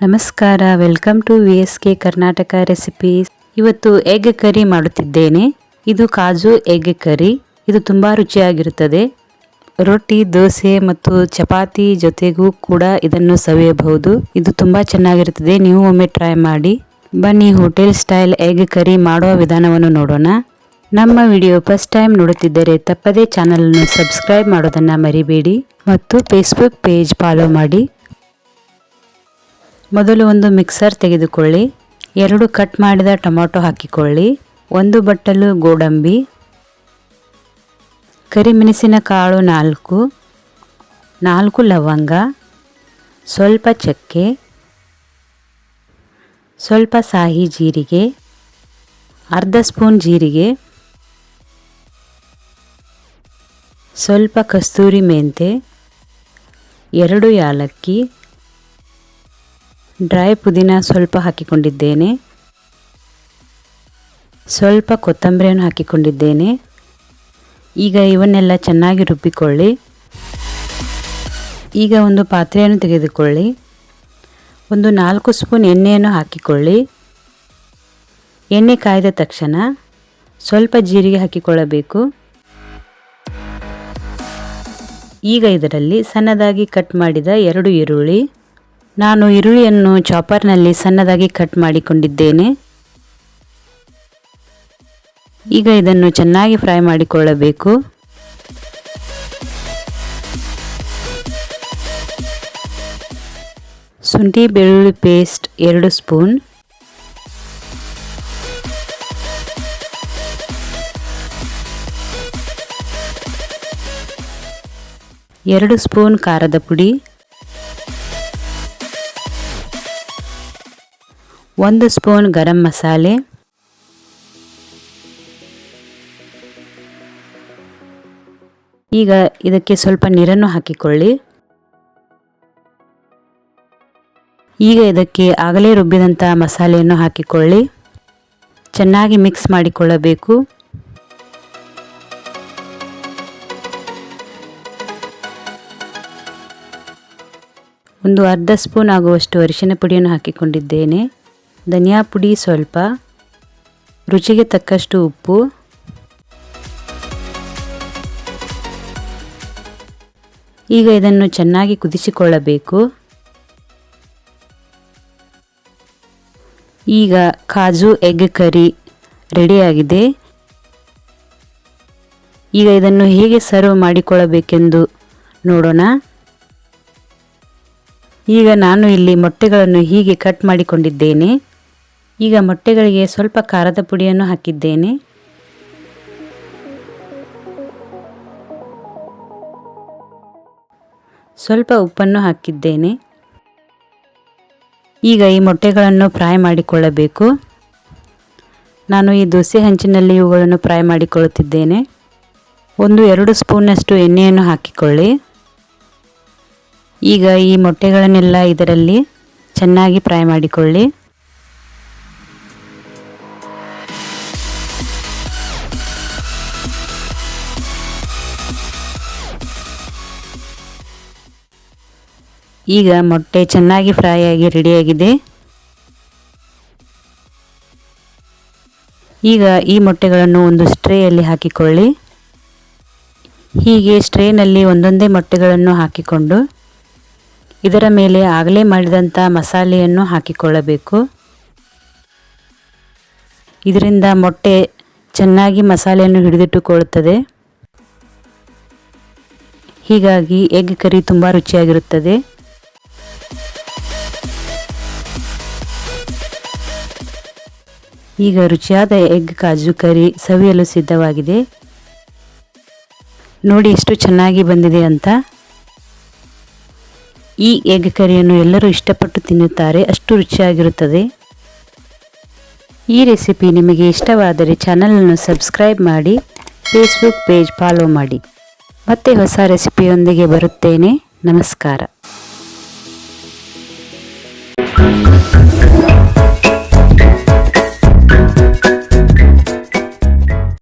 ನಮಸ್ಕಾರ, welcome to VSK Karnataka recipes. ಇವತ್ತು egg curry ಮಾಡುತ್ತಿದ್ದೇನೆ. ಇದು ಕಾಜು ಎಗ್ ಕರಿ. ಇದು ತುಂಬಾ ರುಚಿಯಾಗಿರುತ್ತದೆ. ರೊಟ್ಟಿ, ದೋಸೆ ಮತ್ತು ಚಪಾತಿ ಜೊತೆಗೂ ಕೂಡ ಇದನ್ನು ಸವಿಯಬಹುದು. ಇದು ತುಂಬಾ ಚೆನ್ನಾಗಿರುತ್ತದೆ. ನೀವು ಒಮ್ಮೆ ಟ್ರೈ ಮಾಡಿ. ಬನ್ನಿ ಹೋಟೆಲ್ ಸ್ಟೈಲ್ ಎಗ್ ಕರಿ ಮಾಡುವ ವಿಧಾನವನ್ನು ನೋಡೋಣ. ನಮ್ಮ ವಿಡಿಯೋ ಫಸ್ಟ್ ಟೈಮ್ ನೋಡುತ್ತಿದ್ದರೆ ತಪ್ಪದೇ ಚಾನಲ್ ಅನ್ನು ಸಬ್ಸ್ಕ್ರೈಬ್ ಮಾಡೋದನ್ನ ಮರಿಬೇಡಿ ಮತ್ತು ಫೇಸ್ಬುಕ್ ಪೇಜ್ ಫಾಲೋ ಮಾಡಿ. ಮೊದಲು ಒಂದು ಮಿಕ್ಸರ್ ತೆಗೆದುಕೊಳ್ಳಿ. 2 ಕಟ್ ಮಾಡಿದ ಟೊಮೆಟೊ ಹಾಕಿಕೊಳ್ಳಿ. 1 ಬಟ್ಟಲು ಗೋಡಂಬಿ, ಕರಿಮೆಣಸಿನಕಾಳು 4 ಲವಂಗ, ಸ್ವಲ್ಪ ಚಕ್ಕೆ, ಸ್ವಲ್ಪ ಸಾಹಿ ಜೀರಿಗೆ, ಅರ್ಧ ಸ್ಪೂನ್ ಜೀರಿಗೆ, ಸ್ವಲ್ಪ ಕಸ್ತೂರಿ ಮೆಂತೆ, 2 ಯಾಲಕ್ಕಿ, ಡ್ರೈ ಪುದೀನ ಸ್ವಲ್ಪ ಹಾಕಿಕೊಂಡಿದ್ದೇನೆ, ಸ್ವಲ್ಪ ಕೊತ್ತಂಬರಿಯನ್ನು ಹಾಕಿಕೊಂಡಿದ್ದೇನೆ. ಈಗ ಇವನ್ನೆಲ್ಲ ಚೆನ್ನಾಗಿ ರುಬ್ಬಿಕೊಳ್ಳಿ. ಈಗ ಒಂದು ಪಾತ್ರೆಯನ್ನು ತೆಗೆದುಕೊಳ್ಳಿ. ಒಂದು 4 ಸ್ಪೂನ್ ಎಣ್ಣೆಯನ್ನು ಹಾಕಿಕೊಳ್ಳಿ. ಎಣ್ಣೆ ಕಾಯ್ದ ತಕ್ಷಣ ಸ್ವಲ್ಪ ಜೀರಿಗೆ ಹಾಕಿಕೊಳ್ಳಬೇಕು. ಈಗ ಇದರಲ್ಲಿ ಸಣ್ಣದಾಗಿ ಕಟ್ ಮಾಡಿದ 2 ಈರುಳ್ಳಿ. ನಾನು ಈರುಳ್ಳಿಯನ್ನು ಚಾಪರ್ನಲ್ಲಿ ಸಣ್ಣದಾಗಿ ಕಟ್ ಮಾಡಿಕೊಂಡಿದ್ದೇನೆ. ಈಗ ಇದನ್ನು ಚೆನ್ನಾಗಿ ಫ್ರೈ ಮಾಡಿಕೊಳ್ಳಬೇಕು. ಶುಂಠಿ ಬೆಳ್ಳುಳ್ಳಿ ಪೇಸ್ಟ್ 2 ಸ್ಪೂನ್, ಎರಡು ಸ್ಪೂನ್ ಖಾರದ ಪುಡಿ, 1 ಸ್ಪೂನ್ ಗರಂ ಮಸಾಲೆ, ಈಗ ಇದಕ್ಕೆ ಸ್ವಲ್ಪ ನೀರನ್ನು ಹಾಕಿಕೊಳ್ಳಿ. ಈಗ ಇದಕ್ಕೆ ಆಗಲೇ ರುಬ್ಬಿದಂಥ ಮಸಾಲೆಯನ್ನು ಹಾಕಿಕೊಳ್ಳಿ. ಚೆನ್ನಾಗಿ ಮಿಕ್ಸ್ ಮಾಡಿಕೊಳ್ಳಬೇಕು. ಒಂದು ಅರ್ಧ ಸ್ಪೂನ್ ಆಗುವಷ್ಟು ಅರಿಶಿನ ಪುಡಿಯನ್ನು ಹಾಕಿಕೊಂಡಿದ್ದೇನೆ. ಧನಿಯಾ ಪುಡಿ ಸ್ವಲ್ಪ, ರುಚಿಗೆ ತಕ್ಕಷ್ಟು ಉಪ್ಪು, ಈಗ ಇದನ್ನು ಚೆನ್ನಾಗಿ ಕುದಿಸಿಕೊಳ್ಳಬೇಕು. ಈಗ ಕಾಜು ಎಗ್ ಕರಿ ರೆಡಿಯಾಗಿದೆ. ಈಗ ಇದನ್ನು ಹೇಗೆ ಸರ್ವ್ ಮಾಡಿಕೊಳ್ಳಬೇಕೆಂದು ನೋಡೋಣ. ಈಗ ನಾನು ಇಲ್ಲಿ ಮೊಟ್ಟೆಗಳನ್ನು ಹೀಗೆ ಕಟ್ ಮಾಡಿಕೊಂಡಿದ್ದೇನೆ. ಈಗ ಮೊಟ್ಟೆಗಳಿಗೆ ಸ್ವಲ್ಪ ಖಾರದ ಪುಡಿಯನ್ನು ಹಾಕಿದ್ದೇನೆ. ಸ್ವಲ್ಪ ಉಪ್ಪನ್ನು ಹಾಕಿದ್ದೇನೆ. ಈಗ ಈ ಮೊಟ್ಟೆಗಳನ್ನು ಫ್ರೈ ಮಾಡಿಕೊಳ್ಳಬೇಕು. ನಾನು ಈ ದೋಸೆ ಹಂಚಿನಲ್ಲಿ ಇವುಗಳನ್ನು ಫ್ರೈ ಮಾಡಿಕೊಳ್ಳುತ್ತಿದ್ದೇನೆ. 1-2 ಸ್ಪೂನ್ನಷ್ಟು ಎಣ್ಣೆಯನ್ನು ಹಾಕಿಕೊಳ್ಳಿ. ಈಗ ಈ ಮೊಟ್ಟೆಗಳನ್ನೆಲ್ಲ ಇದರಲ್ಲಿ ಚೆನ್ನಾಗಿ ಫ್ರೈ ಮಾಡಿಕೊಳ್ಳಿ. ಈಗ ಮೊಟ್ಟೆ ಚೆನ್ನಾಗಿ ಫ್ರೈ ಆಗಿ ರೆಡಿಯಾಗಿದೆ. ಈಗ ಈ ಮೊಟ್ಟೆಗಳನ್ನು ಒಂದು ಸ್ಟ್ರೇಯಲ್ಲಿ ಹಾಕಿಕೊಳ್ಳಿ. ಹೀಗೆ ಸ್ಟ್ರೇನಲ್ಲಿ ಒಂದೊಂದೇ ಮೊಟ್ಟೆಗಳನ್ನು ಹಾಕಿಕೊಂಡು ಇದರ ಮೇಲೆ ಆಗಲೇ ಮಾಡಿದಂಥ ಮಸಾಲೆಯನ್ನು ಹಾಕಿಕೊಳ್ಳಬೇಕು. ಇದರಿಂದ ಮೊಟ್ಟೆ ಚೆನ್ನಾಗಿ ಮಸಾಲೆಯನ್ನು ಹಿಡಿದಿಟ್ಟುಕೊಳ್ಳುತ್ತದೆ. ಹೀಗಾಗಿ ಎಗ್ ಕರಿ ತುಂಬ ರುಚಿಯಾಗಿರುತ್ತದೆ. ಈಗ ರುಚಿಯಾದ ಎಗ್ ಕಾಜು ಕರಿ ಸವಿಯಲು ಸಿದ್ಧವಾಗಿದೆ. ನೋಡಿ ಎಷ್ಟು ಚೆನ್ನಾಗಿ ಬಂದಿದೆ ಅಂತ. ಈ ಎಗ್ ಕರಿಯನ್ನು ಎಲ್ಲರೂ ಇಷ್ಟಪಟ್ಟು ತಿನ್ನುತ್ತಾರೆ, ಅಷ್ಟು ರುಚಿಯಾಗಿರುತ್ತದೆ. ಈ ರೆಸಿಪಿ ನಿಮಗೆ ಇಷ್ಟವಾದರೆ ಚಾನಲನ್ನು ಸಬ್ಸ್ಕ್ರೈಬ್ ಮಾಡಿ, ಫೇಸ್ಬುಕ್ ಪೇಜ್ ಫಾಲೋ ಮಾಡಿ. ಮತ್ತೆ ಹೊಸ ರೆಸಿಪಿಯೊಂದಿಗೆ ಬರುತ್ತೇನೆ. ನಮಸ್ಕಾರ.